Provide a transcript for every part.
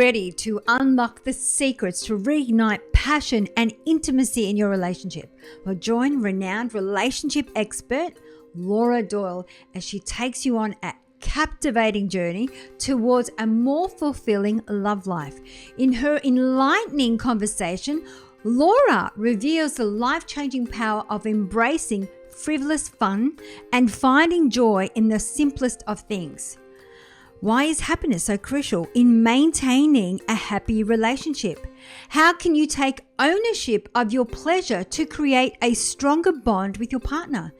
ready to unlock the secrets to reignite passion and intimacy in your relationship? Well, join renowned relationship expert Laura Doyle as she takes you on a captivating journey towards a more fulfilling love life. In her enlightening conversation, Laura reveals the life-changing power of embracing frivolous fun and finding joy in the simplest of things. Why is happiness so crucial in maintaining a happy relationship? How can you take ownership of your pleasure to create a stronger bond with your partner?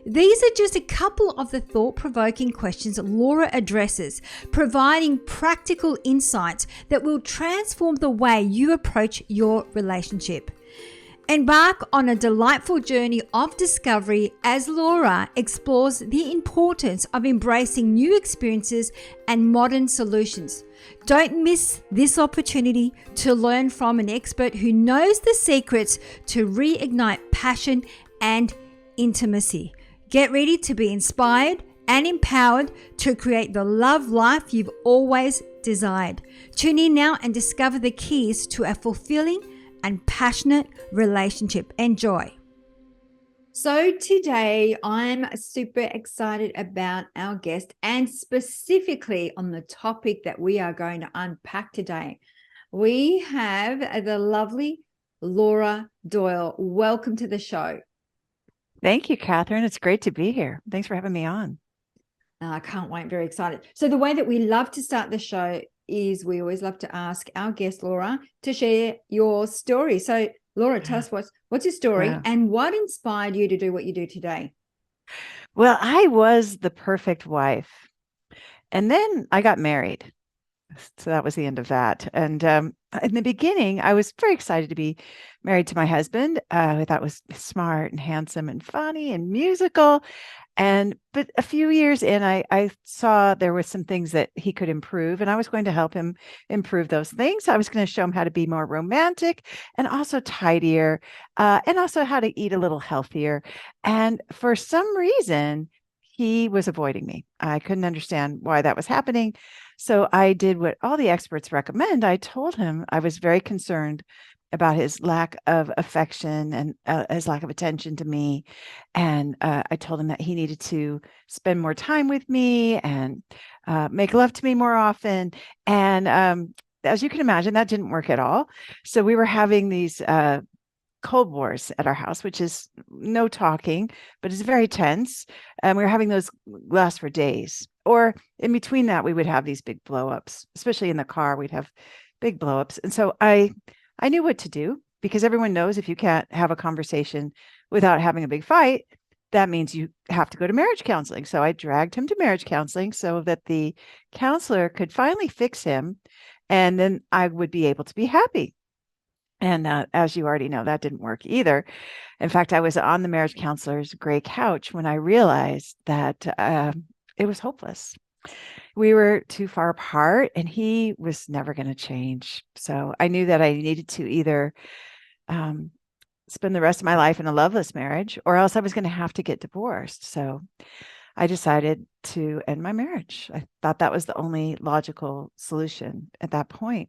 These are just a couple of the thought-provoking questions Laura addresses, providing practical insights that will transform the way you approach your relationship. Embark on a delightful journey of discovery as Laura explores the importance of embracing new experiences and modern solutions. Don't miss this opportunity to learn from an expert who knows the secrets to reignite passion and intimacy. Get ready to be inspired and empowered to create the love life you've always desired. Tune in now and discover the keys to a fulfilling and passionate relationship. Enjoy. So today I'm super excited about our guest and specifically on the topic that we are going to unpack today. We have the lovely Laura Doyle. Welcome to the show. Thank you, Catherine. It's great to be here. Thanks for having me on. I can't wait. Very excited. So the way that we love to start the show is we always love to ask our guest, Laura, to share your story. So Laura, tell us what's your story and what inspired you to do what you do today? Well, I was the perfect wife. And then I got married. So that was the end of that. And in the beginning, I was very excited to be married to my husband. I thought was smart and handsome and funny and musical. But a few years in, I saw there were some things that he could improve, and I was going to help him improve those things. I was going to show him how to be more romantic and also tidier, and also how to eat a little healthier. And for some reason, he was avoiding me. I couldn't understand why that was happening. So I did what all the experts recommend. I told him I was very concerned about his lack of affection and his lack of attention to me. And I told him that he needed to spend more time with me and make love to me more often. And as you can imagine, that didn't work at all. So we were having these Cold Wars at our house, which is no talking, but it's very tense. And we were having those last for days. Or in between that, we would have these big blow-ups, especially in the car, we'd have big blow-ups. And so I knew what to do, because everyone knows if you can't have a conversation without having a big fight, that means you have to go to marriage counseling. So I dragged him to marriage counseling so that the counselor could finally fix him, and then I would be able to be happy. And as you already know, that didn't work either. In fact, I was on the marriage counselor's gray couch when I realized that it was hopeless. We were too far apart and he was never going to change. So I knew that I needed to either spend the rest of my life in a loveless marriage, or else I was going to have to get divorced. So I decided to end my marriage. I thought that was the only logical solution at that point.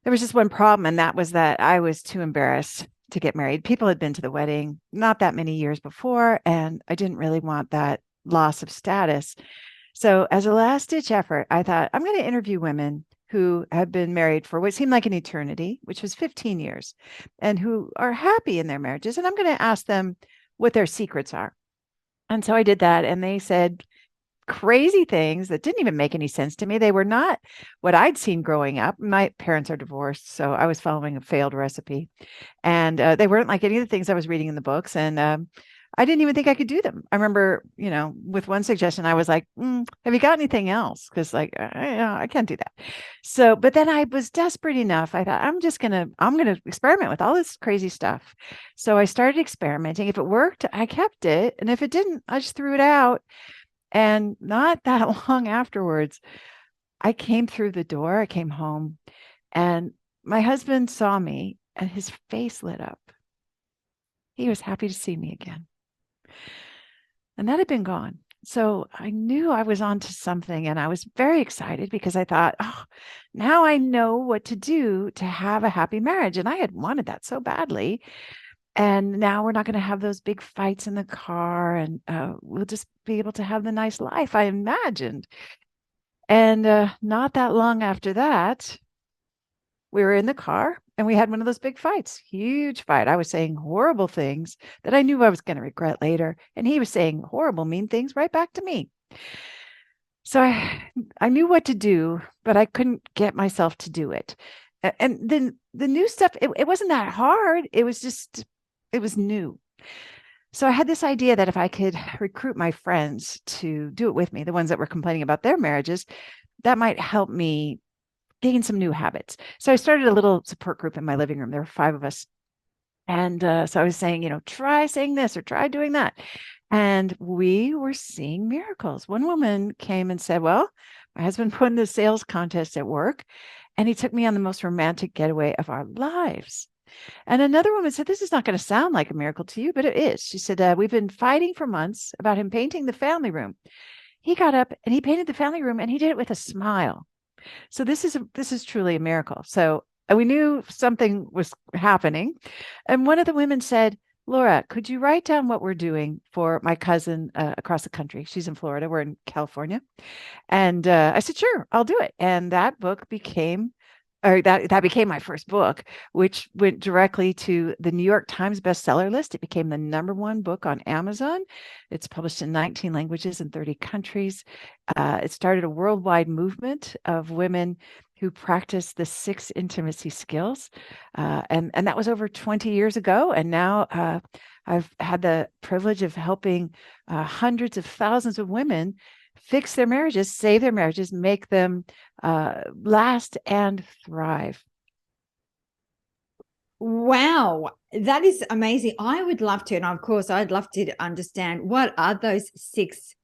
There was just one problem, and that was that I was too embarrassed to get married. People had been to the wedding not that many years before, and I didn't really want that loss of status. So as a last-ditch effort, I thought, I'm going to interview women who have been married for what seemed like an eternity, which was 15 years, and who are happy in their marriages. And I'm going to ask them what their secrets are. And so I did that, and they said crazy things that didn't even make any sense to me. They were not what I'd seen growing up. My parents are divorced, so I was following a failed recipe. And they weren't like any of the things I was reading in the books. And I didn't even think I could do them. I remember, with one suggestion, I was like, have you got anything else? Because I can't do that. So, but then I was desperate enough. I thought, I'm going to experiment with all this crazy stuff. So I started experimenting. If it worked, I kept it. And if it didn't, I just threw it out. And not that long afterwards, I came through the door. I came home and my husband saw me and his face lit up. He was happy to see me again. And that had been gone. So I knew I was onto something, and I was very excited because I thought, oh, now I know what to do to have a happy marriage. And I had wanted that so badly. And now we're not going to have those big fights in the car, and we'll just be able to have the nice life I imagined. And not that long after that, we were in the car and we had one of those big fights, huge fight. I was saying horrible things that I knew I was going to regret later. And he was saying horrible, mean things right back to me. So I knew what to do, but I couldn't get myself to do it. And then the new stuff, it wasn't that hard. It was just, it was new. So I had this idea that if I could recruit my friends to do it with me, the ones that were complaining about their marriages, that might help me gain some new habits. So I started a little support group in my living room. There were 5 of us. And so I was saying, try saying this or try doing that. And we were seeing miracles. One woman came and said, well, my husband won the sales contest at work, and he took me on the most romantic getaway of our lives. And another woman said, this is not going to sound like a miracle to you, but it is. She said, we've been fighting for months about him painting the family room. He got up and he painted the family room, and he did it with a smile. So this is truly a miracle. So we knew something was happening. And one of the women said, Laura, could you write down what we're doing for my cousin across the country? She's in Florida. We're in California. And I said, sure, I'll do it. And that book became, or that became my first book, which went directly to the New York Times bestseller list. It became the #1 book on Amazon. It's published in 19 languages in 30 countries. It started a worldwide movement of women who practice the 6 intimacy skills. And that was over 20 years ago. And now I've had the privilege of helping hundreds of thousands of women fix their marriages, save their marriages, make them last and thrive. Wow, that is amazing. I would love to, and of course, I'd love to understand what are those 6,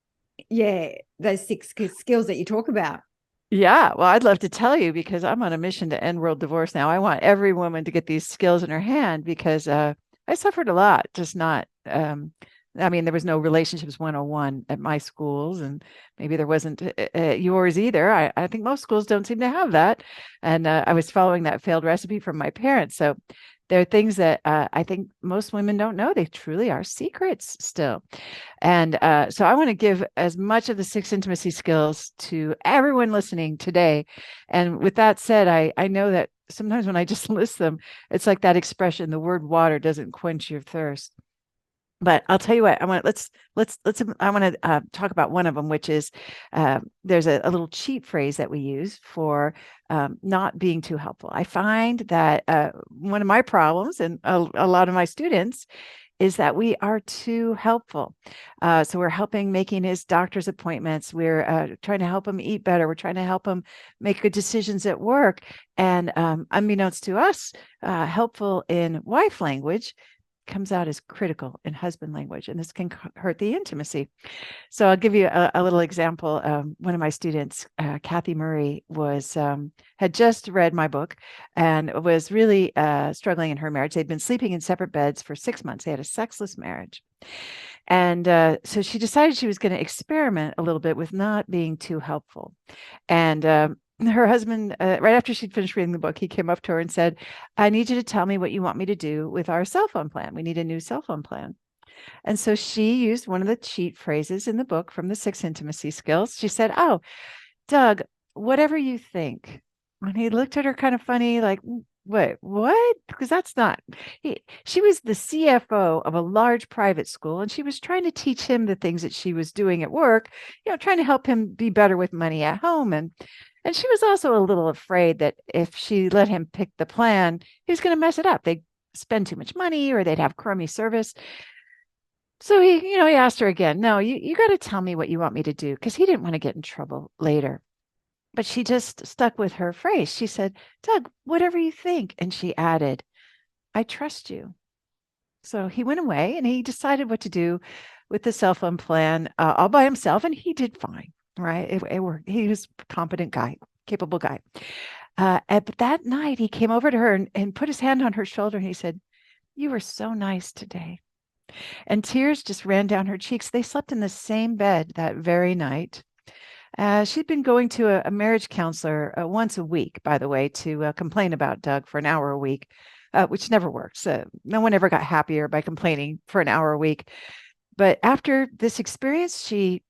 those 6 skills that you talk about. Yeah, well, I'd love to tell you because I'm on a mission to end world divorce now. I want every woman to get these skills in her hand because I suffered a lot, just not. I mean, there was no relationships 101 at my schools, and maybe there wasn't at yours either. I think most schools don't seem to have that. And I was following that failed recipe from my parents. So there are things that I think most women don't know. They truly are secrets still. And so I want to give as much of the 6 intimacy skills to everyone listening today. And with that said, I know that sometimes when I just list them, it's like that expression, the word water doesn't quench your thirst. But I'll tell you what, I want I want to talk about one of them, which is there's a little cheat phrase that we use for not being too helpful. I find that one of my problems, and a lot of my students, is that we are too helpful. So we're helping making his doctor's appointments. We're trying to help him eat better. We're trying to help him make good decisions at work. And unbeknownst to us, helpful in wife language comes out as critical in husband language, and this can hurt the intimacy. So I'll give you a little example. One of my students, Kathy Murray, had just read my book and was really struggling in her marriage. They'd been sleeping in separate beds for 6 months. They had a sexless marriage. And so she decided she was going to experiment a little bit with not being too helpful. And her husband, right after she'd finished reading the book, he came up to her and said, I need you to tell me what you want me to do with our cell phone plan. We need a new cell phone plan. And so she used one of the cheat phrases in the book from the 6 intimacy skills. She said, oh, Doug, whatever you think. And he looked at her kind of funny, like, wait, what? Because that's not. She was the CFO of a large private school, and she was trying to teach him the things that she was doing at work, trying to help him be better with money at home. And she was also a little afraid that if she let him pick the plan, he was going to mess it up. They'd spend too much money or they'd have crummy service. So he asked her again, no, you got to tell me what you want me to do, because he didn't want to get in trouble later. But she just stuck with her phrase. She said, Doug, whatever you think. And she added, I trust you. So he went away and he decided what to do with the cell phone plan all by himself. And he did fine, right? It worked. He was a competent guy, capable guy. But that night he came over to her and put his hand on her shoulder. And he said, you were so nice today. And tears just ran down her cheeks. They slept in the same bed that very night. She'd been going to a marriage counselor once a week, by the way, to complain about Doug for an hour a week, which never works. No one ever got happier by complaining for an hour a week. But after this experience, she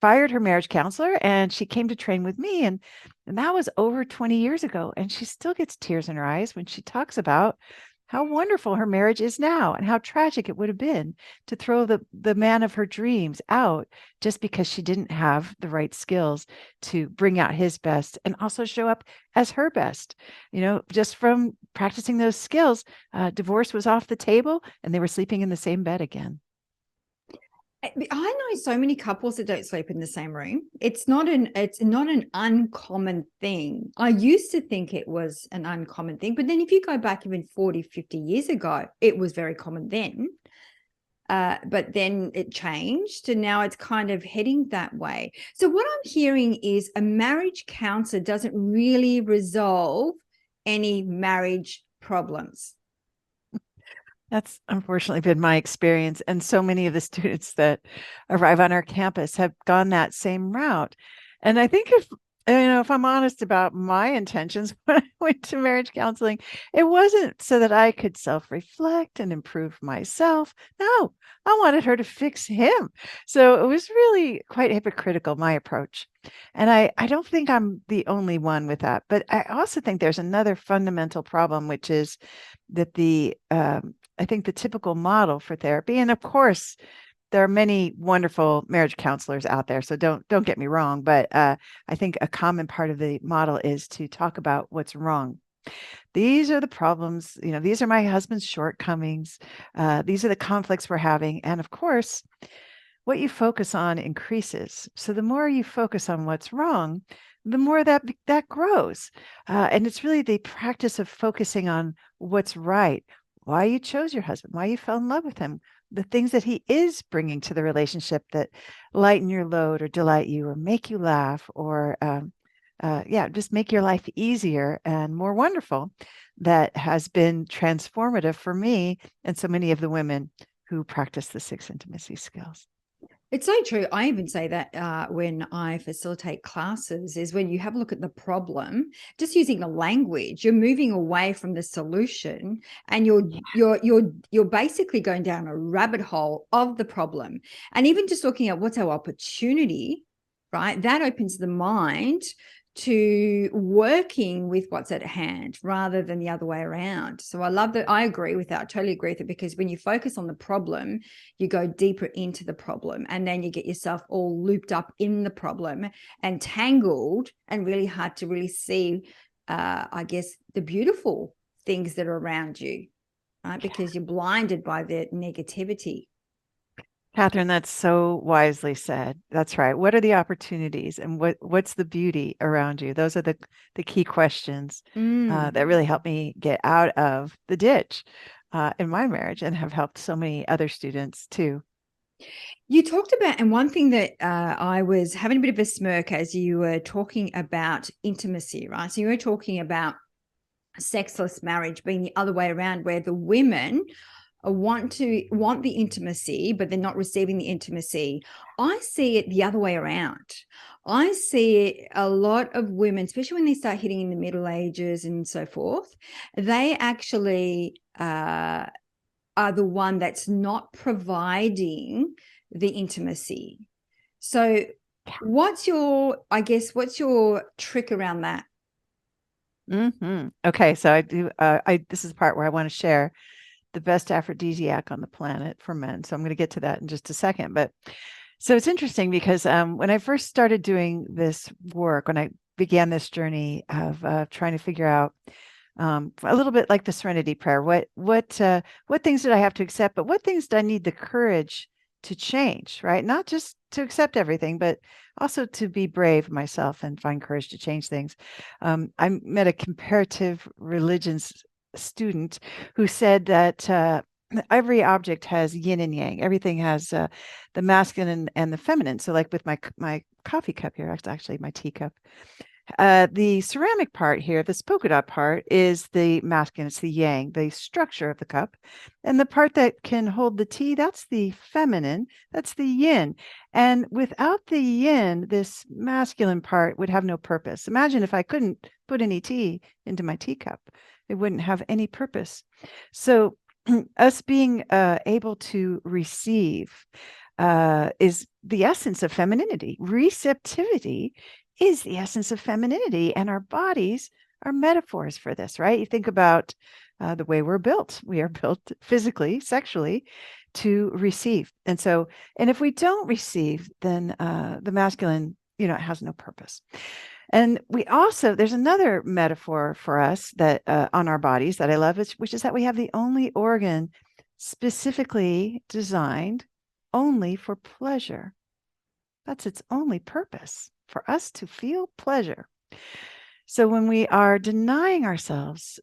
fired her marriage counselor and she came to train with me. And that was over 20 years ago. And she still gets tears in her eyes when she talks about how wonderful her marriage is now and how tragic it would have been to throw the man of her dreams out just because she didn't have the right skills to bring out his best and also show up as her best. Just from practicing those skills, divorce was off the table and they were sleeping in the same bed again. I know so many couples that don't sleep in the same room. It's not an uncommon thing. I used to think it was an uncommon thing, but then if you go back even 40, 50 years ago, it was very common then. But then it changed and now it's kind of heading that way. So what I'm hearing is a marriage counselor doesn't really resolve any marriage problems. That's unfortunately been my experience. And so many of the students that arrive on our campus have gone that same route. And I think if I'm honest about my intentions when I went to marriage counseling, it wasn't so that I could self-reflect and improve myself. No, I wanted her to fix him. So it was really quite hypocritical, my approach. And I don't think I'm the only one with that. But I also think there's another fundamental problem, which is that I think the typical model for therapy, and of course, there are many wonderful marriage counselors out there, so don't get me wrong, but I think a common part of the model is to talk about what's wrong. These are the problems, these are my husband's shortcomings. These are the conflicts we're having. And of course, what you focus on increases. So the more you focus on what's wrong, the more that grows. And it's really the practice of focusing on what's right, why you chose your husband, why you fell in love with him, the things that he is bringing to the relationship that lighten your load or delight you or make you laugh or just make your life easier and more wonderful. That has been transformative for me and so many of the women who practice the 6 intimacy skills. It's so true. I even say that when I facilitate classes is when you have a look at the problem, just using the language, you're moving away from the solution and you're basically going down a rabbit hole of the problem. And even just looking at what's our opportunity, right? That opens the mind to working with what's at hand rather than the other way around. So I love that. I agree with that. I totally agree with it, because when you focus on the problem, you go deeper into the problem and then you get yourself all looped up in the problem and tangled and really hard to really see, I guess, the beautiful things that are around you, right? Because you're blinded by the negativity. Catherine, that's so wisely said. That's right. What are the opportunities and what's the beauty around you? Those are the key questions that really help me get out of the ditch in my marriage and have helped so many other students too. You talked about, and one thing that I was having a bit of a smirk as you were talking about intimacy, right? So you were talking about sexless marriage being the other way around, where the women want the intimacy, but they're not receiving the intimacy. I see it the other way around. I see a lot of women, especially when they start hitting in the middle ages and so forth, they actually are the one that's not providing the intimacy. So what's your trick around that? Okay, so I do. This is the part where I want to share the best aphrodisiac on the planet for men. So I'm going to get to that in just a second. But so it's interesting because when I first started doing this work, when I began this journey of trying to figure out a little bit like the Serenity Prayer, what things did I have to accept, but what things did I need the courage to change, right? Not just to accept everything, but also to be brave myself and find courage to change things. I met a comparative religions student who said that every object has yin and yang. Everything has the masculine and the feminine. So like with my coffee cup here, it's actually my teacup, The ceramic part here, this polka dot part, is the masculine, it's the yang, the structure of the cup. And the part that can hold the tea, that's the feminine, that's the yin. And without the yin, this masculine part would have no purpose. Imagine if I couldn't put any tea into my teacup, it wouldn't have any purpose. So, us being able to receive is the essence of femininity. Receptivity is the essence of femininity, and our bodies are metaphors for this, right? You think about the way we're built. We are built physically, sexually to receive. And if we don't receive, then the masculine, it has no purpose. And there's another metaphor for us that on our bodies that I love, which is that we have the only organ specifically designed only for pleasure. That's its only purpose, for us to feel pleasure. So when we are denying ourselves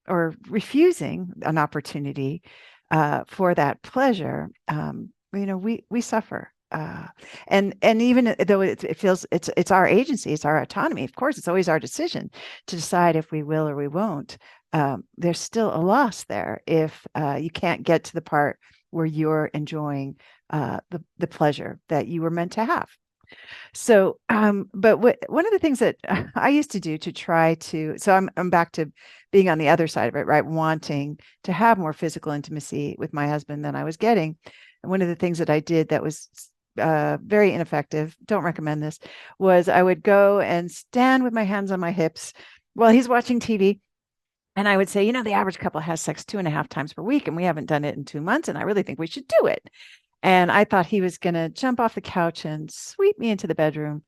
or refusing an opportunity for that pleasure, we suffer. And even though it feels it's our agency, it's our autonomy. Of course, it's always our decision to decide if we will or we won't. There's still a loss there if you can't get to the part where you're enjoying the pleasure that you were meant to have. So, but one of the things that I used to do to try to, so I'm back to being on the other side of it, right? Wanting to have more physical intimacy with my husband than I was getting. And one of the things that I did that was very ineffective, don't recommend this, was I would go and stand with my hands on my hips while he's watching TV. And I would say, the average couple has sex 2.5 times per week, and we haven't done it in 2 months. And I really think we should do it. And I thought he was going to jump off the couch and sweep me into the bedroom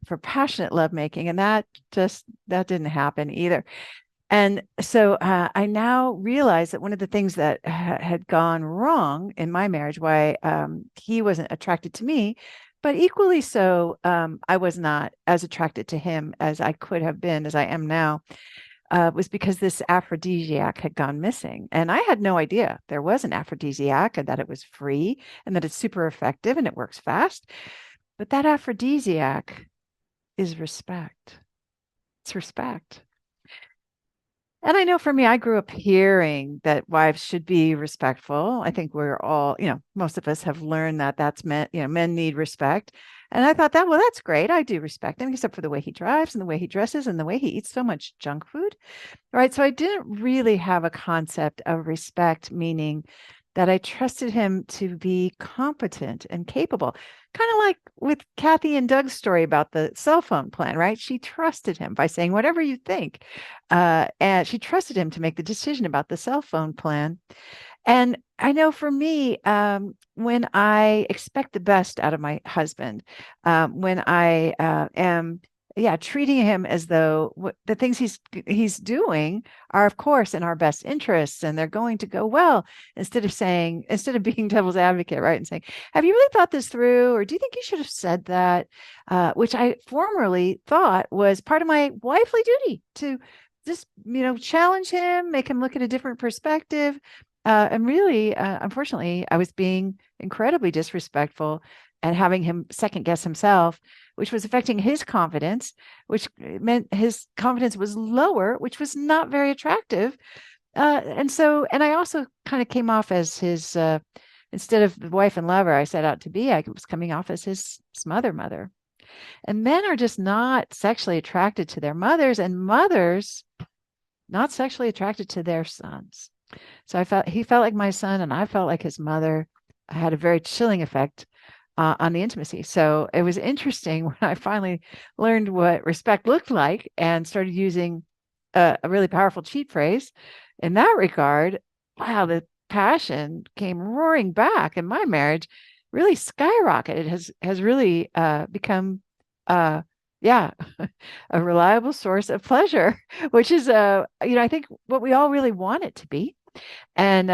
for passionate lovemaking. And that didn't happen either. And so I now realize that one of the things that had gone wrong in my marriage, why he wasn't attracted to me, but equally so, I was not as attracted to him as I could have been, as I am now, was because this aphrodisiac had gone missing. And I had no idea there was an aphrodisiac and that it was free and that it's super effective and it works fast. But that aphrodisiac is respect. It's respect. And I know for me, I grew up hearing that wives should be respectful. I think we're all, most of us have learned that that's meant, men need respect. And I thought that's great. I do respect him, except for the way he drives and the way he dresses and the way he eats so much junk food. Right. So I didn't really have a concept of respect, meaning that I trusted him to be competent and capable. Kind of like with Kathy and Doug's story about the cell phone plan, right? She trusted him by saying whatever you think. And she trusted him to make the decision about the cell phone plan. And I know for me, when I expect the best out of my husband, when I am treating him as though the things he's doing are, of course, in our best interests and they're going to go well, instead of being devil's advocate, right? And saying, have you really thought this through? Or do you think you should have said that? Which I formerly thought was part of my wifely duty to just, challenge him, make him look at a different perspective. And really, unfortunately, I was being incredibly disrespectful and having him second guess himself, which was affecting his confidence, which meant his confidence was lower, which was not very attractive. And I also kind of came off as his, instead of the wife and lover I set out to be, I was coming off as his mother. And men are just not sexually attracted to their mothers, and mothers not sexually attracted to their sons. So he felt like my son, and I felt like his mother. I had a very chilling effect on the intimacy. So it was interesting when I finally learned what respect looked like and started using a really powerful cheat phrase in that regard. Wow, the passion came roaring back, and my marriage really skyrocketed. It has really become a reliable source of pleasure, which is I think what we all really want it to be. And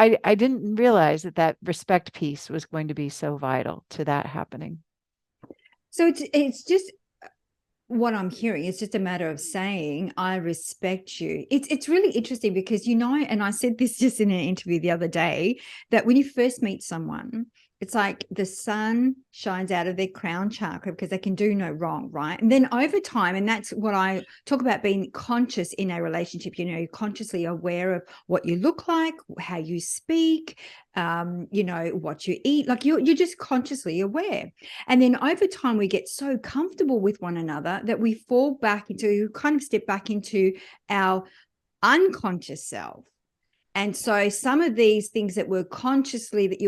I didn't realize that respect piece was going to be so vital to that happening. So it's just what I'm hearing. It's just a matter of saying, I respect you. It's really interesting because, and I said this just in an interview the other day, that when you first meet someone, It's like the sun shines out of their crown chakra because they can do no wrong, right? And then over time, and that's what I talk about, being conscious in a relationship. You're consciously aware of what you look like, how you speak, what you eat. Like you're just consciously aware. And then over time, we get so comfortable with one another that we fall back into, kind of step back into our unconscious self. And so some of these things that you're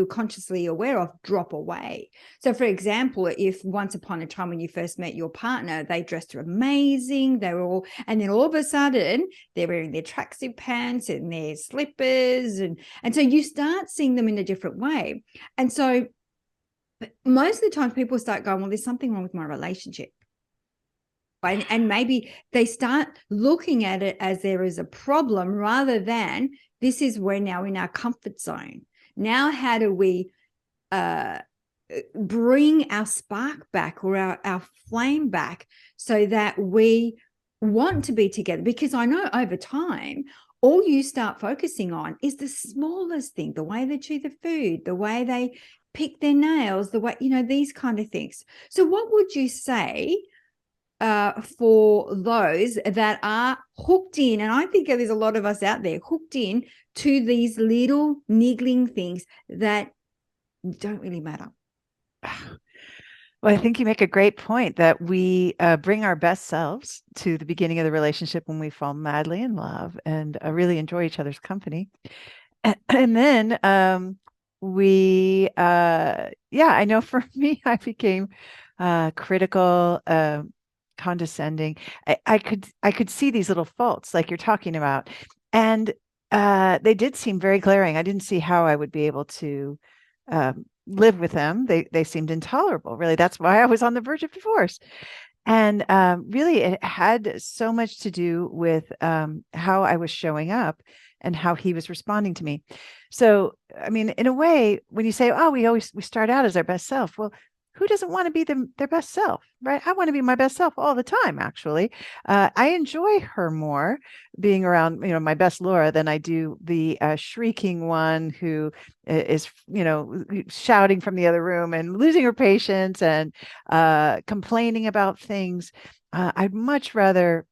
consciously aware of drop away. So for example, if once upon a time when you first met your partner, they dressed amazing, and then all of a sudden they're wearing their tracksuit pants and their slippers. And so you start seeing them in a different way. And so most of the time people start going, well, there's something wrong with my relationship. And maybe they start looking at it as there is a problem rather than this is we're now in our comfort zone. Now, how do we bring our spark back or our flame back so that we want to be together? Because I know over time, all you start focusing on is the smallest thing, the way they chew the food, the way they pick their nails, the way, these kind of things. So what would you say for those that are hooked in, and I think there's a lot of us out there hooked in to these little niggling things that don't really matter? Well, I think you make a great point that we bring our best selves to the beginning of the relationship when we fall madly in love and really enjoy each other's company. And then I know for me, I became critical, condescending. I could see these little faults like you're talking about, and they did seem very glaring. I didn't see how I would be able to live with them. They seemed intolerable. Really, that's why I was on the verge of divorce. And really, it had so much to do with how I was showing up and how he was responding to me. So, I mean, in a way, when you say, "Oh, we start out as our best self," well, who doesn't want to be their best self, right? I want to be my best self all the time, actually. I enjoy her more being around, my best Laura than I do the shrieking one who is, shouting from the other room and losing her patience and complaining about things. I'd much rather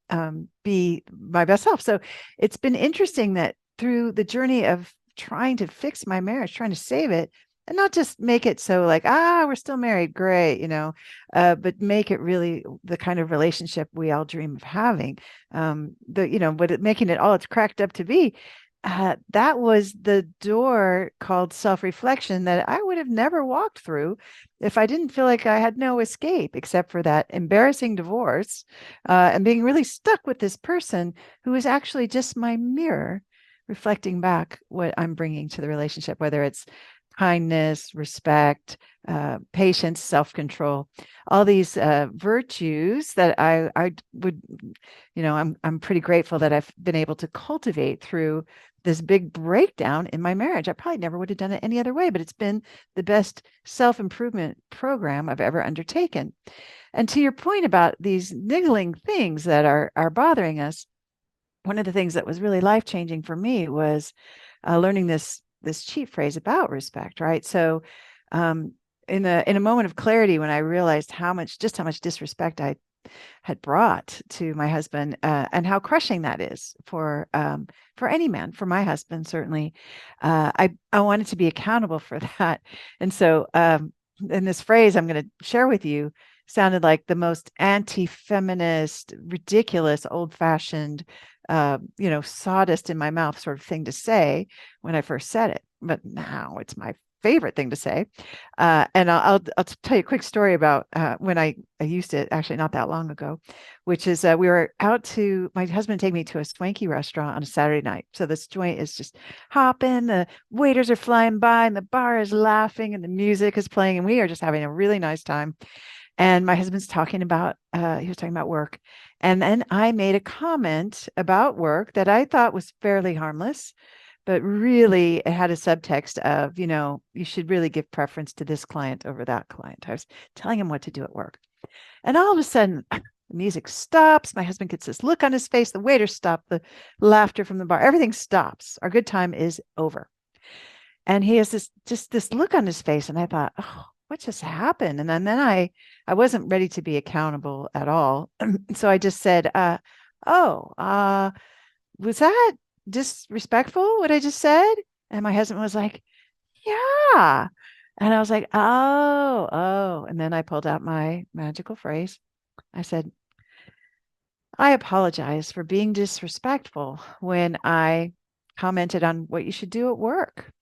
be my best self. So it's been interesting that through the journey of trying to fix my marriage, trying to save it, and not just make it so like, we're still married, great, but make it really the kind of relationship we all dream of having. Making it all it's cracked up to be. That was the door called self-reflection that I would have never walked through if I didn't feel like I had no escape except for that embarrassing divorce and being really stuck with this person who is actually just my mirror, reflecting back what I'm bringing to the relationship, whether it's kindness, respect, patience, self-control, all these virtues that I would, I'm pretty grateful that I've been able to cultivate through this big breakdown in my marriage. I probably never would have done it any other way, but it's been the best self-improvement program I've ever undertaken. And to your point about these niggling things that are bothering us, one of the things that was really life-changing for me was learning this cheat phrase about respect, right? So in a moment of clarity, when I realized how much disrespect I had brought to my husband and how crushing that is for any man, for my husband, certainly, I wanted to be accountable for that. And so and this phrase I'm going to share with you sounded like the most anti-feminist, ridiculous, old-fashioned, sawdust in my mouth sort of thing to say when I first said it. But now it's my favorite thing to say. And I'll tell you a quick story about when I used it, actually not that long ago, which is we were my husband take me to a swanky restaurant on a Saturday night. So this joint is just hopping, the waiters are flying by and the bar is laughing and the music is playing and we are just having a really nice time. And my husband's talking about, he was talking about work. And then I made a comment about work that I thought was fairly harmless, but really it had a subtext of, you should really give preference to this client over that client. I was telling him what to do at work. And all of a sudden, the music stops. My husband gets this look on his face. The waiters stop, the laughter from the bar, everything stops. Our good time is over. And he has this look on his face. And I thought, oh, what just happened? And then I wasn't ready to be accountable at all. So I just said, oh, was that disrespectful what I just said? And my husband was like, yeah. And I was like, oh, oh. And then I pulled out my magical phrase. I said, I apologize for being disrespectful when I commented on what you should do at work.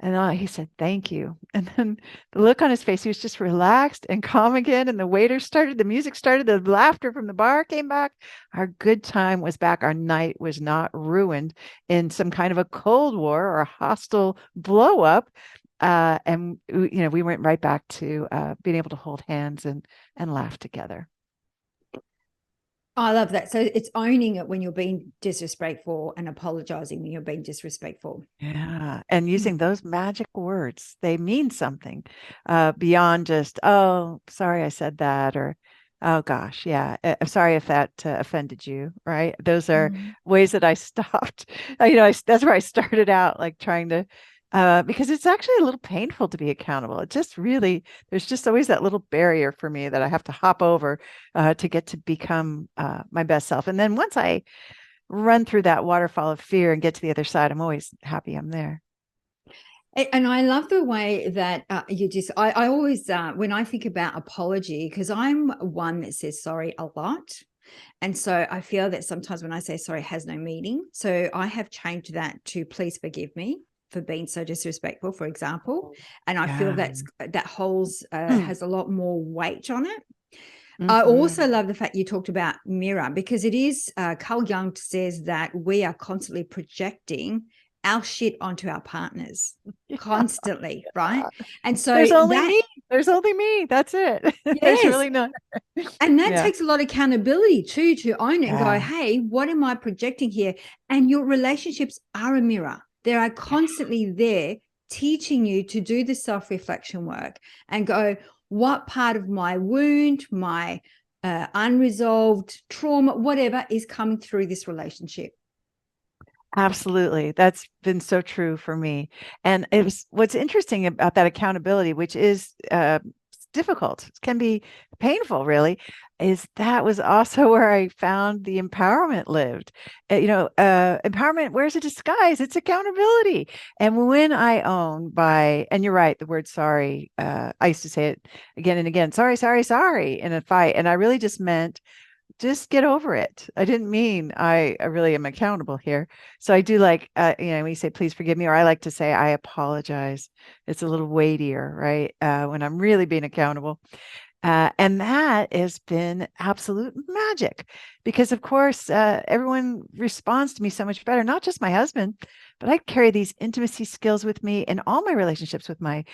And he said, thank you. And then the look on his face, he was just relaxed and calm again. And the music started, the laughter from the bar came back. Our good time was back. Our night was not ruined in some kind of a Cold War or a hostile blow up. And we went right back to being able to hold hands and laugh together. I love that. So it's owning it when you're being disrespectful and apologizing when you're being disrespectful. Yeah. And using those magic words, they mean something beyond just, oh, sorry I said that, or, oh gosh, yeah, I'm sorry if that offended you, right? Those are ways that I stopped. That's where I started out, like trying to, because it's actually a little painful to be accountable. It just really, there's just always that little barrier for me that I have to hop over to get to become my best self. And then once I run through that waterfall of fear and get to the other side, I'm always happy I'm there. And I love the way that I always, when I think about apology, because I'm one that says sorry a lot. And so I feel that sometimes when I say sorry, it has no meaning. So I have changed that to please forgive me for being so disrespectful, for example. And I feel that has a lot more weight on it. I also love the fact you talked about mirror, because it is, Carl Jung says that we are constantly projecting our shit onto our partners constantly, right? And so there's only me. That's it. Yes. There's really not. And that takes a lot of accountability too, to own it and go, hey, what am I projecting here? And your relationships are a mirror. They are constantly there teaching you to do the self-reflection work and go, what part of my wound, my unresolved trauma, whatever is coming through this relationship. Absolutely. That's been so true for me. And it was what's interesting about that accountability, which is difficult, it can be painful, really, is that was also where I found the empowerment lived. Empowerment wears a disguise. It's accountability. And when I own and you're right, the word sorry, I used to say it again and again, sorry, sorry, sorry, in a fight. And I really just meant, just get over it. I didn't mean I really am accountable here. So I do like, when you say, please forgive me, or I like to say, I apologize. It's a little weightier, right? When I'm really being accountable. And that has been absolute magic because, of course, everyone responds to me so much better, not just my husband, but I carry these intimacy skills with me in all my relationships with my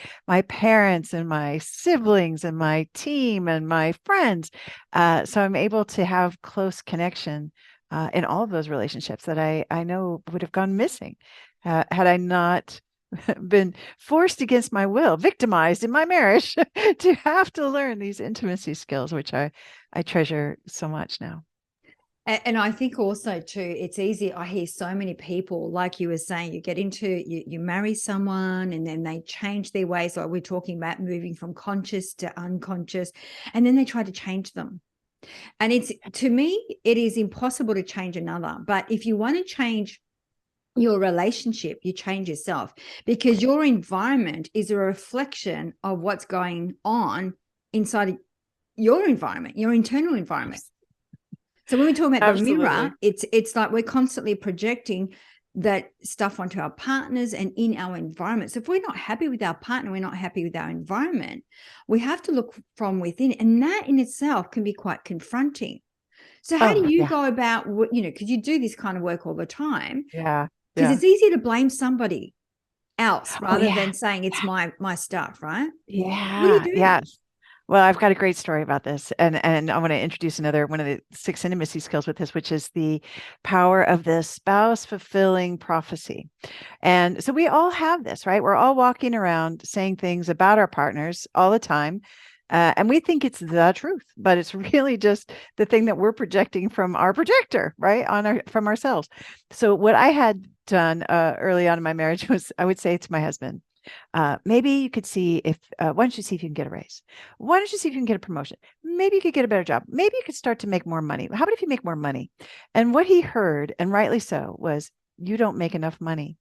parents and my siblings and my team and my friends. So I'm able to have close connection in all of those relationships that I know would have gone missing had I not been forced against my will, victimized in my marriage to have to learn these intimacy skills, which I treasure so much now. And I think also too, it's easy. I hear so many people, like you were saying, you marry someone and then they change their ways. Like we're talking about moving from conscious to unconscious, and then they try to change them. And to me, it is impossible to change another. But if you want to change your relationship, you change yourself, because your environment is a reflection of what's going on inside of your environment, your internal environment. So when we talk about the mirror, it's like we're constantly projecting that stuff onto our partners and in our environment. So if we're not happy with our partner, we're not happy with our environment, we have to look from within. And that in itself can be quite confronting. So how do you go about, because you do this kind of work all the time. Yeah. Because it's easier to blame somebody else rather than saying it's my stuff, right? Yeah. What do you do? Yes. Well, I've got a great story about this, and I want to introduce another one of the 6 intimacy skills with this, which is the power of the spouse fulfilling prophecy. And so we all have this, right? We're all walking around saying things about our partners all the time And we think it's the truth, but it's really just the thing that we're projecting from our projector, right? From ourselves. So what I had done early on in my marriage was I would say to my husband, maybe you could see if, why don't you see if you can get a raise? Why don't you see if you can get a promotion? Maybe you could get a better job. Maybe you could start to make more money. How about if you make more money? And what he heard, and rightly so, was, you don't make enough money.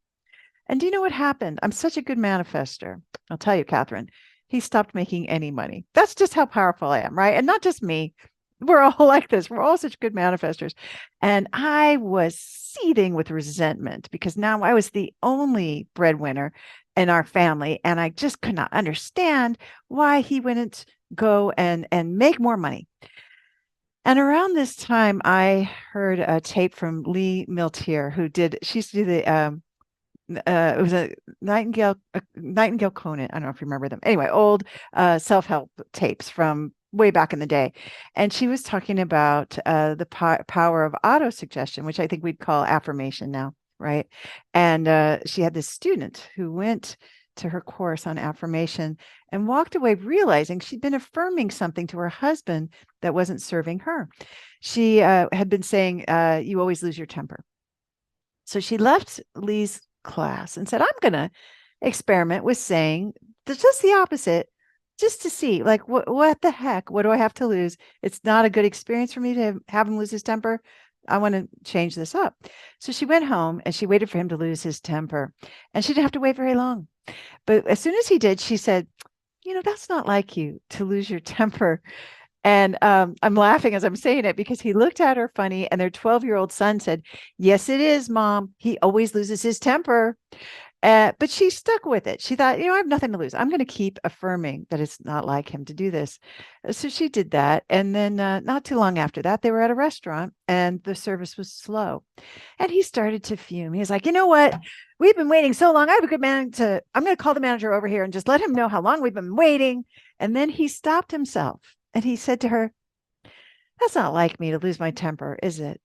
And do you know what happened? I'm such a good manifester. I'll tell you, Catherine, he stopped making any money. That's just how powerful I am, right? And not just me. We're all like this. We're all such good manifestors. And I was seething with resentment because now I was the only breadwinner in our family. And I just could not understand why he wouldn't go and make more money. And around this time, I heard a tape from Lee Miltier, she used to do it was a Nightingale Conant. I don't know if you remember them. Anyway, old self-help tapes from way back in the day. And she was talking about the power of auto-suggestion, which I think we'd call affirmation now, right? And she had this student who went to her course on affirmation and walked away realizing she'd been affirming something to her husband that wasn't serving her. She had been saying, you always lose your temper. So she left Lee's class and said, I'm going to experiment with saying just the opposite, just to see, like, what the heck? What do I have to lose? It's not a good experience for me to have him lose his temper. I want to change this up. So she went home and she waited for him to lose his temper. And she didn't have to wait very long. But as soon as he did, she said, that's not like you to lose your temper. And I'm laughing as I'm saying it because he looked at her funny, and their 12-year-old son said, yes, it is, Mom. He always loses his temper. But she stuck with it. She thought, I have nothing to lose. I'm going to keep affirming that it's not like him to do this. So she did that. And then not too long after that, they were at a restaurant and the service was slow. And he started to fume. He was like, you know what? We've been waiting so long. I have a good man I'm going to call the manager over here and just let him know how long we've been waiting. And then he stopped himself and he said to her, that's not like me to lose my temper, is it?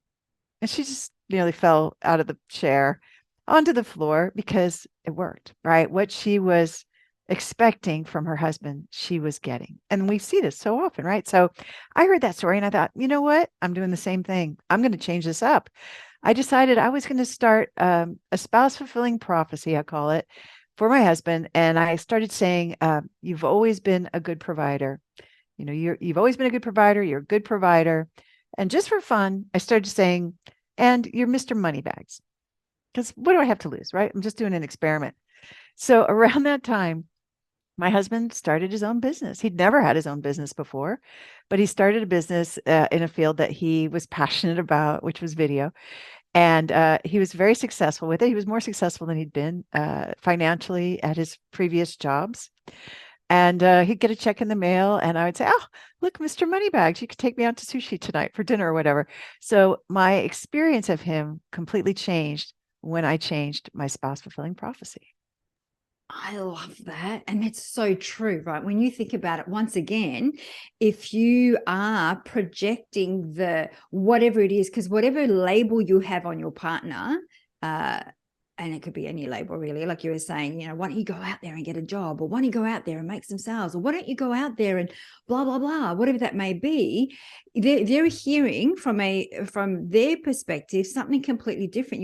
And she just nearly fell out of the chair onto the floor because it worked, right? What she was expecting from her husband, she was getting. And we see this so often, right? So I heard that story and I thought, you know what? I'm doing the same thing. I'm going to change this up. I decided I was going to start a spouse fulfilling prophecy, I call it, for my husband. And I started saying, you've always been a good provider. You've always been a good provider. You're a good provider. And just for fun, I started saying, and you're Mr. Moneybags. Because what do I have to lose, right? I'm just doing an experiment. So around that time, my husband started his own business. He'd never had his own business before, but he started a business in a field that he was passionate about, which was video. And he was very successful with it. He was more successful than he'd been financially at his previous jobs. And he'd get a check in the mail and I would say, oh, look, Mr. Moneybags, you could take me out to sushi tonight for dinner or whatever. So my experience of him completely changed when I changed my spouse fulfilling prophecy. I love that. And that's so true, right? When you think about it, once again, if you are projecting the whatever it is, because whatever label you have on your partner, and it could be any label really, like you were saying, why don't you go out there and get a job, or why don't you go out there and make some sales, or why don't you go out there and blah, blah, blah, whatever that may be, they're hearing from their perspective something completely different.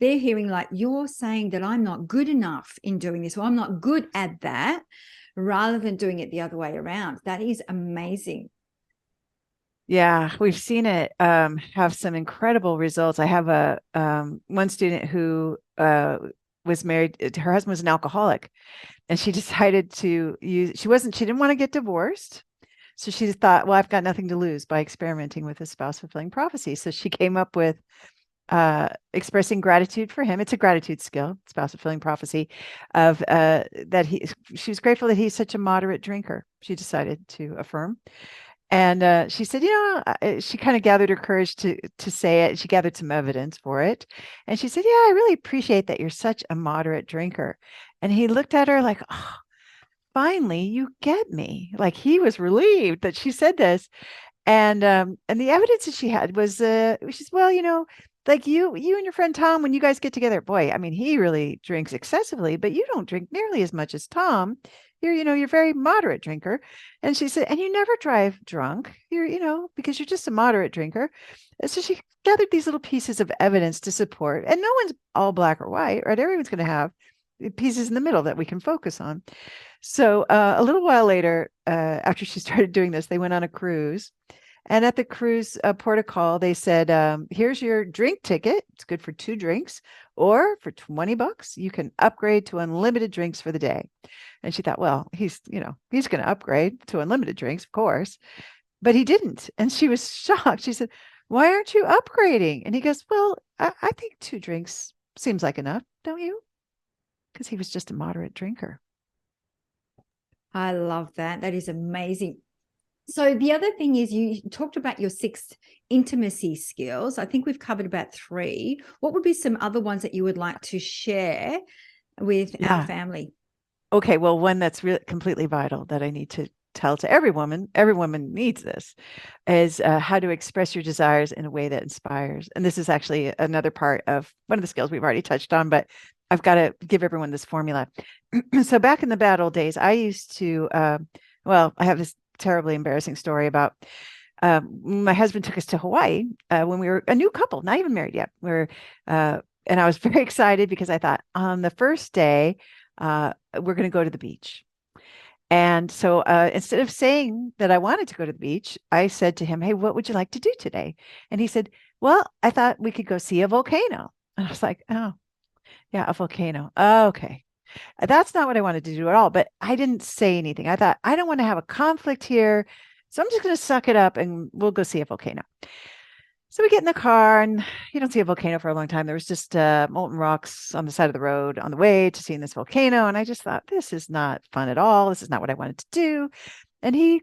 They're hearing like you're saying that I'm not good enough in doing this, or I'm not good at that, rather than doing it the other way around. That is amazing. Yeah, we've seen it have some incredible results. I have a one student who was married. Her husband was an alcoholic, and she decided to use. She didn't want to get divorced, so she thought, well, I've got nothing to lose by experimenting with a spouse fulfilling prophecy. So she came up with expressing gratitude for him. It's a gratitude skill, spouse fulfilling prophecy, of she was grateful that he's such a moderate drinker. She decided to affirm. And she said, she kind of gathered her courage to say it. She gathered some evidence for it. And she said, yeah, I really appreciate that you're such a moderate drinker. And he looked at her like, oh, finally, you get me. Like he was relieved that she said this. And the evidence that she had was, she said, well, Like you and your friend Tom, when you guys get together, boy, I mean, he really drinks excessively, but you don't drink nearly as much as Tom. You're a very moderate drinker. And she said, and you never drive drunk. Because you're just a moderate drinker. And so she gathered these little pieces of evidence to support, and no one's all black or white, right? Everyone's going to have pieces in the middle that we can focus on. So a little while later, after she started doing this, they went on a cruise. And at the cruise port of call, they said, here's your drink ticket. It's good for 2 drinks. Or for $20, you can upgrade to unlimited drinks for the day. And she thought, well, he's going to upgrade to unlimited drinks, of course. But he didn't. And she was shocked. She said, why aren't you upgrading? And he goes, well, I think 2 drinks seems like enough, don't you? Because he was just a moderate drinker. I love that. That is amazing. So the other thing is you talked about your 6 intimacy skills. I think we've covered about 3. What would be some other ones that you would like to share with our family? Okay, well, one that's really completely vital that I need to tell to every woman needs this, is how to express your desires in a way that inspires. And this is actually another part of one of the skills we've already touched on, but I've got to give everyone this formula. So back in the bad old days, I used to, I have this terribly embarrassing story about my husband took us to Hawaii when we were a new couple, not even married yet. And I was very excited because I thought on the first day, we're going to go to the beach. And so instead of saying that I wanted to go to the beach, I said to him, hey, what would you like to do today? And he said, well, I thought we could go see a volcano. And I was like, oh, yeah, a volcano. Oh, okay. That's not what I wanted to do at all. But I didn't say anything. I thought, I don't want to have a conflict here. So I'm just going to suck it up and we'll go see a volcano. So we get in the car and you don't see a volcano for a long time. There was just molten rocks on the side of the road on the way to seeing this volcano. And I just thought, this is not fun at all. This is not what I wanted to do. And he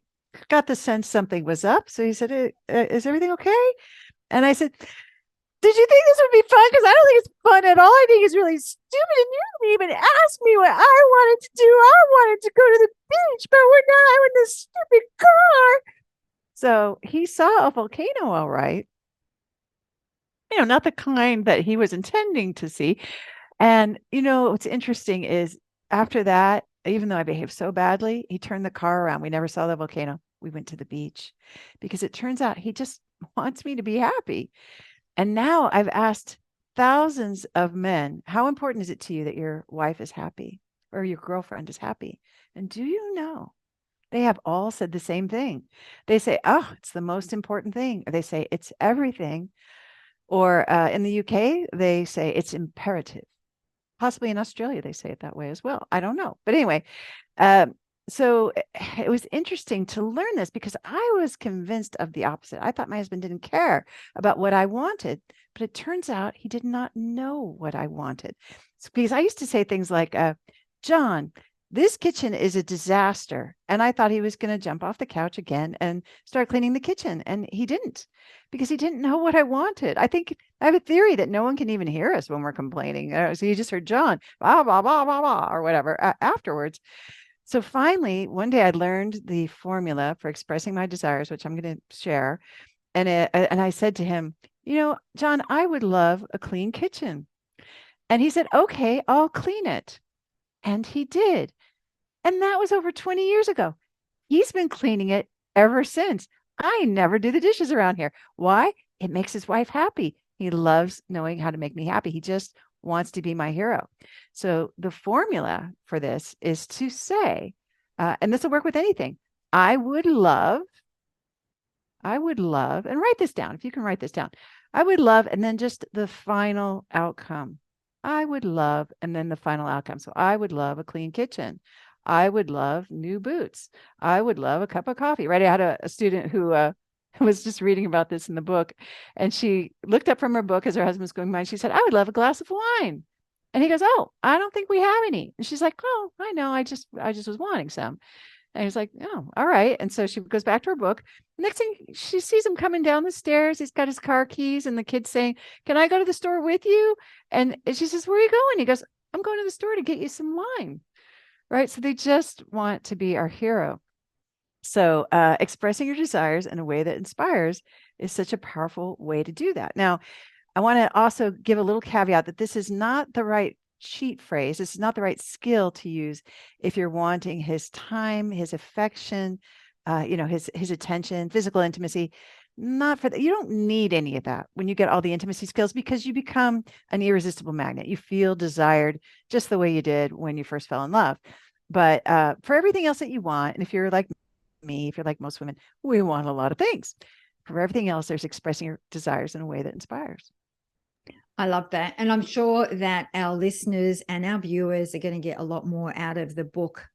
got the sense something was up. So he said, is everything okay? And I said, did you think this would be fun? Because I don't think it's fun at all. I think it's really stupid. And you didn't even ask me what I wanted to do. I wanted to go to the beach, but we're now in this stupid car. So he saw a volcano, all right. Not the kind that he was intending to see. And, what's interesting is after that, even though I behaved so badly, he turned the car around. We never saw the volcano. We went to the beach because it turns out he just wants me to be happy. And now I've asked thousands of men, how important is it to you that your wife is happy or your girlfriend is happy? And do you know, they have all said the same thing. They say, oh, it's the most important thing. Or they say it's everything. Or in the UK, they say it's imperative. Possibly in Australia, they say it that way as well. I don't know. But anyway, so it was interesting to learn this because I was convinced of the opposite. I thought my husband didn't care about what I wanted, but it turns out he did not know what I wanted. Because I used to say things like, John, this kitchen is a disaster. And I thought he was going to jump off the couch again and start cleaning the kitchen. And he didn't, because he didn't know what I wanted. I think I have a theory that no one can even hear us when we're complaining. So you just heard John, blah, blah, blah, blah, blah, or whatever afterwards. So finally, one day I learned the formula for expressing my desires, which I'm going to share. And I said to him, John, I would love a clean kitchen. And he said, okay, I'll clean it. And he did. And that was over 20 years ago. He's been cleaning it ever since. I never do the dishes around here. Why? It makes his wife happy. He loves knowing how to make me happy. He just wants to be my hero. So the formula for this is to say, and this will work with anything. I would love, and write this down. If you can write this down, I would love, and then just the final outcome. I would love, and then the final outcome. So I would love a clean kitchen. I would love new boots. I would love a cup of coffee. Right. I had a student who was just reading about this in the book, and she looked up from her book as her husband was going by. And she said, I would love a glass of wine. And he goes, oh, I don't think we have any. And she's like, oh, I know. I just was wanting some. And he's like, oh, all right. And so she goes back to her book. Next thing she sees him coming down the stairs. He's got his car keys, and the kid's saying, can I go to the store with you? And she says, where are you going? He goes, I'm going to the store to get you some wine. Right. So they just want to be our hero. So expressing your desires in a way that inspires is such a powerful way to do that. Now, I want to also give a little caveat that this is not the right cheat phrase. This is not the right skill to use if you're wanting his time, his affection, his attention, physical intimacy. Not for that. You don't need any of that when you get all the intimacy skills, because you become an irresistible magnet. You feel desired just the way you did when you first fell in love. But for everything else that you want, and if you're like me, if you're like most women, we want a lot of things. For everything else, there's expressing your desires in a way that inspires. I love that. And I'm sure that our listeners and our viewers are going to get a lot more out of the book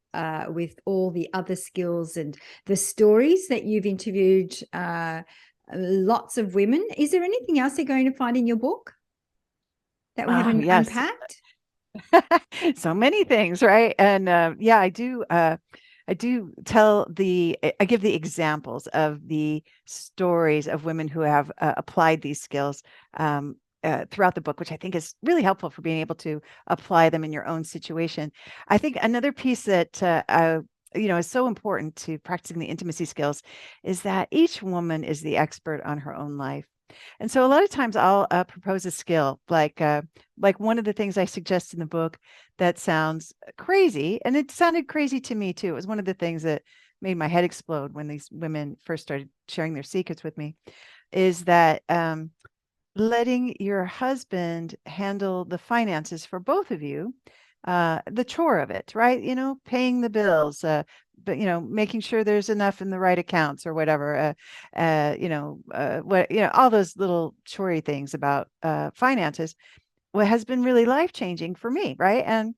with all the other skills and the stories that you've interviewed lots of women. Is there anything else they're going to find in your book that we haven't Yes. unpacked? So many things, right? And I do I give the examples of the stories of women who have applied these skills throughout the book, which I think is really helpful for being able to apply them in your own situation. I think another piece that is so important to practicing the intimacy skills is that each woman is the expert on her own life. And so a lot of times I'll propose a skill like one of the things I suggest in the book that sounds crazy, and it sounded crazy to me too. It was one of the things that made my head explode when these women first started sharing their secrets with me, is that letting your husband handle the finances for both of you, the chore of it, right? Paying the bills, but making sure there's enough in the right accounts or whatever, all those little chorey things about finances, what has been really life changing for me, right? And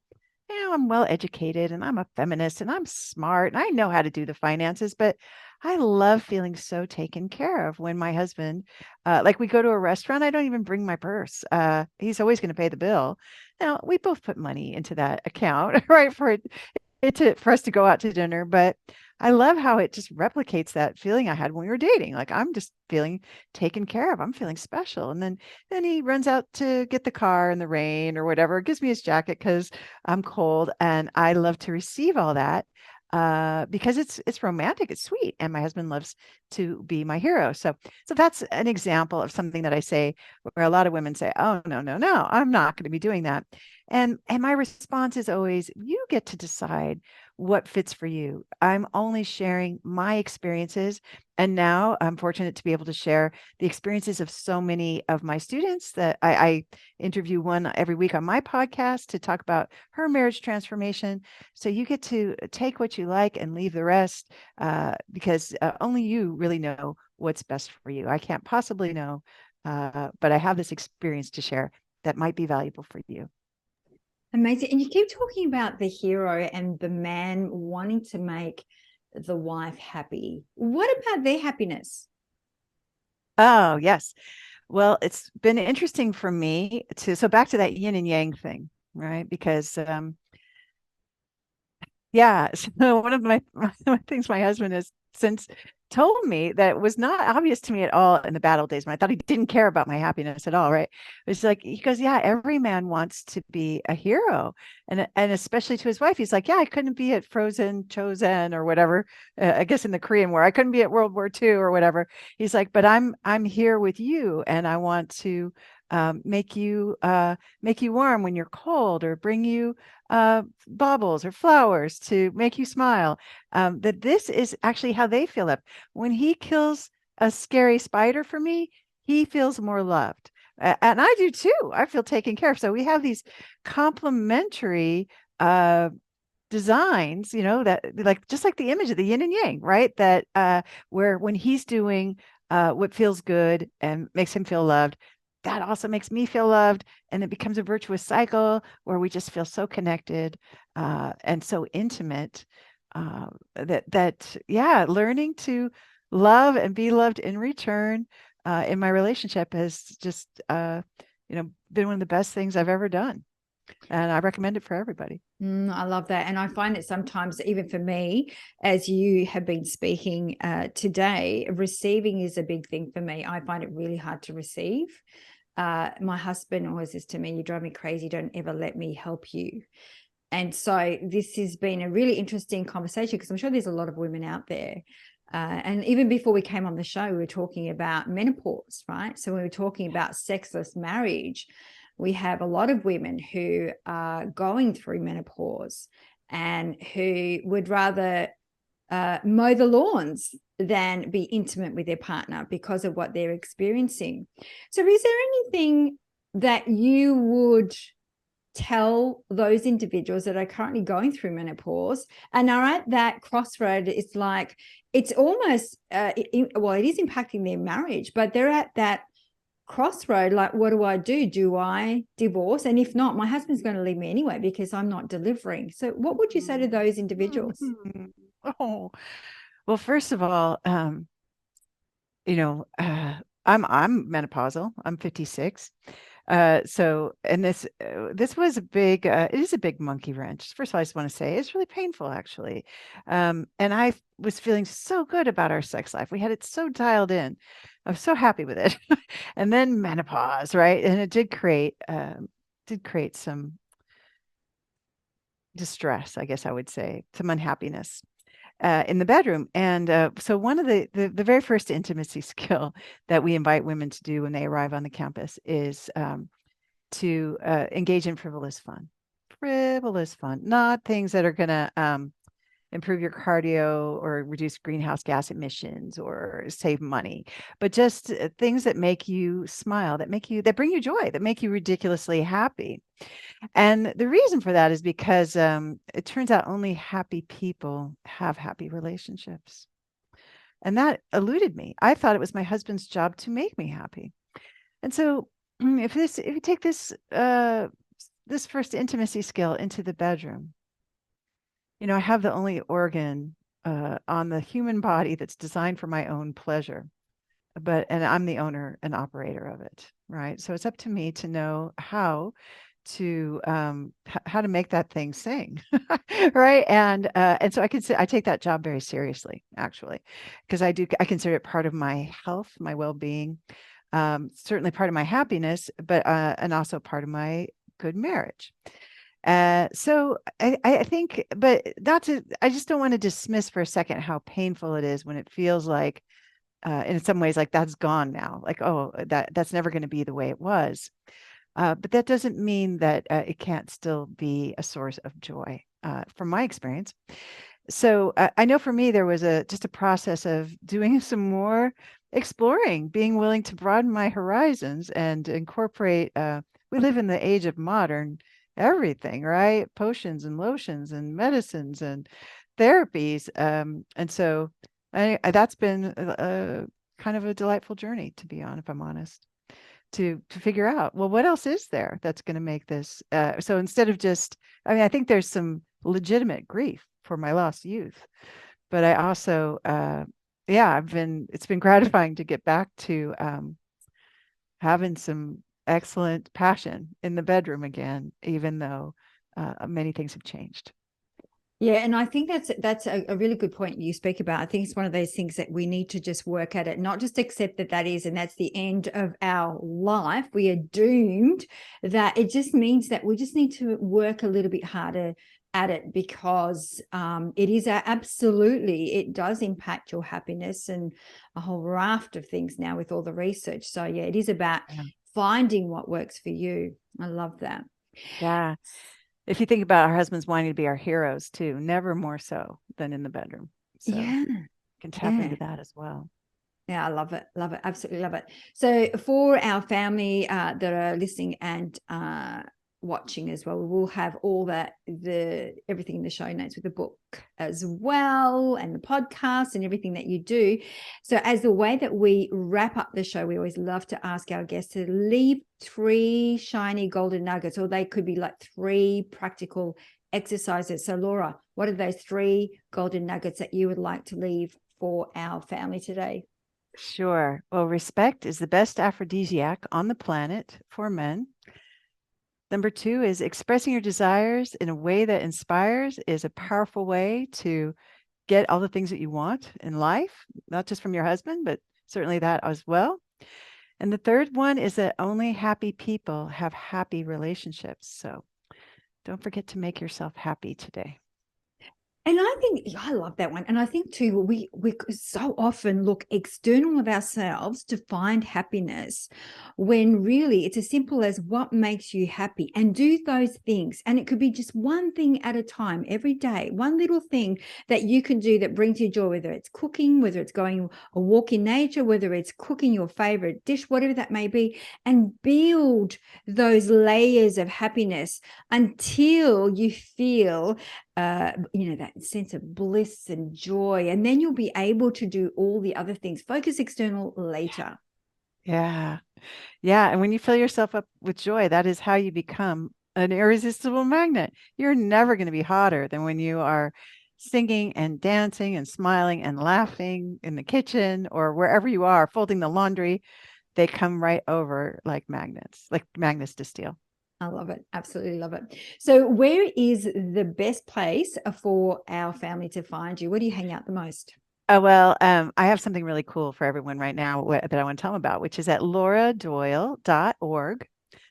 I'm well educated and I'm a feminist and I'm smart and I know how to do the finances, but I love feeling so taken care of when my husband, like we go to a restaurant, I don't even bring my purse. He's always going to pay the bill. Now we both put money into that account, right? For us to go out to dinner. But I love how it just replicates that feeling I had when we were dating. Like I'm just feeling taken care of. I'm feeling special. And then he runs out to get the car in the rain or whatever, gives me his jacket because I'm cold. And I love to receive all that because it's romantic, it's sweet, and my husband loves to be my hero. So that's an example of something that I say where a lot of women say, "Oh no, no, no, I'm not going to be doing that." And my response is always, "You get to decide what fits for you. I'm only sharing my experiences, and now I'm fortunate to be able to share the experiences of so many of my students that I interview one every week on my podcast to talk about her marriage transformation. So you get to take what you like and leave the rest because only you really know what's best for you. I can't possibly know, but I have this experience to share that might be valuable for you." Amazing. And you keep talking about the hero and the man wanting to make the wife happy. What about their happiness? Oh, yes. Well, it's been interesting for me so back to that yin and yang thing, right? Because yeah. So one of my things my husband has since told me that was not obvious to me at all in the battle days when I thought he didn't care about my happiness at all, right? It's like he goes, "Yeah, every man wants to be a hero." And especially to his wife, he's like, "Yeah, I couldn't be at Frozen Chosen or whatever. I guess in the Korean War, I couldn't be at World War II or whatever." He's like, "But I'm here with you and I want to make you warm when you're cold or bring you baubles or flowers to make you smile." That this is actually how they feel up. When he kills a scary spider for me, he feels more loved. And I do too. I feel taken care of. So we have these complementary designs, that like just like the image of the yin and yang, right? That where when he's doing what feels good and makes him feel loved, that also makes me feel loved, and it becomes a virtuous cycle where we just feel so connected and so intimate that yeah, learning to love and be loved in return in my relationship has just been one of the best things I've ever done, and I recommend it for everybody. I love that. And I find it sometimes, even for me, as you have been speaking today, receiving is a big thing for me. I find it really hard to receive. My husband always says to me, "You drive me crazy. Don't ever let me help you." And so this has been a really interesting conversation because I'm sure there's a lot of women out there And even before we came on the show, we were talking about menopause, right? So we were talking about sexless marriage. We have a lot of women who are going through menopause and who would rather mow the lawns than be intimate with their partner because of what they're experiencing. So is there anything that you would tell those individuals that are currently going through menopause and are at that crossroad? It's like, it's almost well, it is impacting their marriage, but they're at that crossroad, like, what do I divorce? And if not, my husband's going to leave me anyway because I'm not delivering. So what would you say to those individuals? Oh, well, first of all, you know, I'm menopausal. I'm 56. So, and this was a big, it is a big monkey wrench. First of all, I just want to say it's really painful, actually. And I was feeling so good about our sex life. We had it so dialed in. I was so happy with it. And then menopause, right? And it did create some distress, I guess I would say, some unhappiness in the bedroom. And so one of the very first intimacy skill that we invite women to do when they arrive on the campus is to engage in frivolous fun, not things that are going to improve your cardio or reduce greenhouse gas emissions or save money, but just things that make you smile, that bring you joy, that make you ridiculously happy. And the reason for that is because it turns out only happy people have happy relationships. And that eluded me. I thought it was my husband's job to make me happy. And so if you take this first intimacy skill into the bedroom, I have the only organ on the human body that's designed for my own pleasure, and I'm the owner and operator of it, right? So it's up to me to know how to make that thing sing, right? And so I take that job very seriously, actually, because I consider it part of my health, my well-being, certainly part of my happiness, but and also part of my good marriage. So I think, but I just don't want to dismiss for a second how painful it is when it feels like, in some ways, like that's gone now. Like, oh, that's never going to be the way it was. But that doesn't mean that it can't still be a source of joy, from my experience. So I know for me, there was just a process of doing some more exploring, being willing to broaden my horizons and incorporate. We live in the age of modern everything, right? Potions and lotions and medicines and therapies. And so that's been kind of a delightful journey, to be honest, if I'm honest, to figure out, well, what else is there that's going to make this? So instead of just, I mean, I think there's some legitimate grief for my lost youth, but I also, yeah, it's been gratifying to get back to having some excellent passion in the bedroom again, even though many things have changed. Yeah, and I think that's a really good point you speak about. I think it's one of those things that we need to just work at it, not just accept that is, and that's the end of our life. We are doomed. That it just means that we just need to work a little bit harder at it, because it is absolutely, it does impact your happiness and a whole raft of things now with all the research. So yeah, it is about finding what works for you. I love that. Yeah. If you think about our husbands wanting to be our heroes too, never more so than in the bedroom. So you can tap into that as well. Yeah, I love it. Love it. Absolutely love it. So for our family that are listening and watching as well, we'll have all everything in the show notes with the book as well, and the podcast and everything that you do. So as the way that we wrap up the show, we always love to ask our guests to leave 3 shiny golden nuggets, or they could be like 3 practical exercises. So Laura, what are those 3 golden nuggets that you would like to leave for our family today? Sure. Well, respect is the best aphrodisiac on the planet for men. Number 2 is expressing your desires in a way that inspires is a powerful way to get all the things that you want in life, not just from your husband, but certainly that as well. And the third one is that only happy people have happy relationships. So don't forget to make yourself happy today. And I think, yeah, I love that one. And I think too, we so often look external of ourselves to find happiness, when really it's as simple as what makes you happy, and do those things. And it could be just one thing at a time every day, one little thing that you can do that brings you joy, whether it's cooking, whether it's going a walk in nature, whether it's cooking your favorite dish, whatever that may be, and build those layers of happiness until you feel that sense of bliss and joy. And then you'll be able to do all the other things. Focus external later. Yeah. Yeah. And when you fill yourself up with joy, that is how you become an irresistible magnet. You're never going to be hotter than when you are singing and dancing and smiling and laughing in the kitchen or wherever you are, folding the laundry. They come right over like magnets to steel. I love it. Absolutely love it. So, where is the best place for our family to find you? Where do you hang out the most? I have something really cool for everyone right now that I want to tell them about, which is at lauradoyle.org.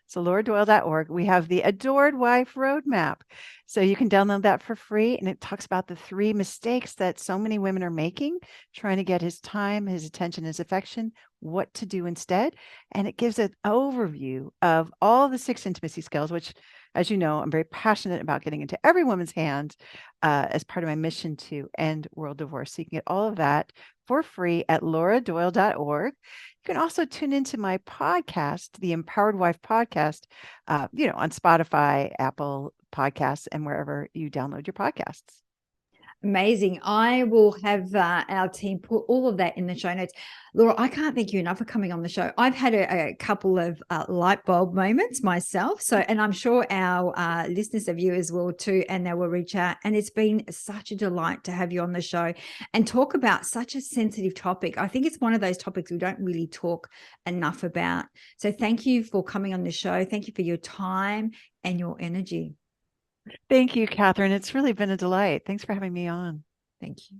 So lauradoyle.org, we have the Adored Wife Roadmap. So you can download that for free. And it talks about the 3 mistakes that so many women are making, trying to get his time, his attention, his affection, what to do instead. And it gives an overview of all the 6 intimacy skills, which, as you know, I'm very passionate about getting into every woman's hands as part of my mission to end world divorce. So you can get all of that for free at lauradoyle.org. You can also tune into my podcast, the Empowered Wife podcast, on Spotify, Apple Podcasts, and wherever you download your podcasts. Amazing. I will have our team put all of that in the show notes. Laura, I can't thank you enough for coming on the show. I've had a couple of light bulb moments myself. So, and I'm sure our listeners and viewers will too, and they will reach out. And it's been such a delight to have you on the show and talk about such a sensitive topic. I think it's one of those topics we don't really talk enough about. So thank you for coming on the show. Thank you for your time and your energy. Thank you, Catherine. It's really been a delight. Thanks for having me on. Thank you.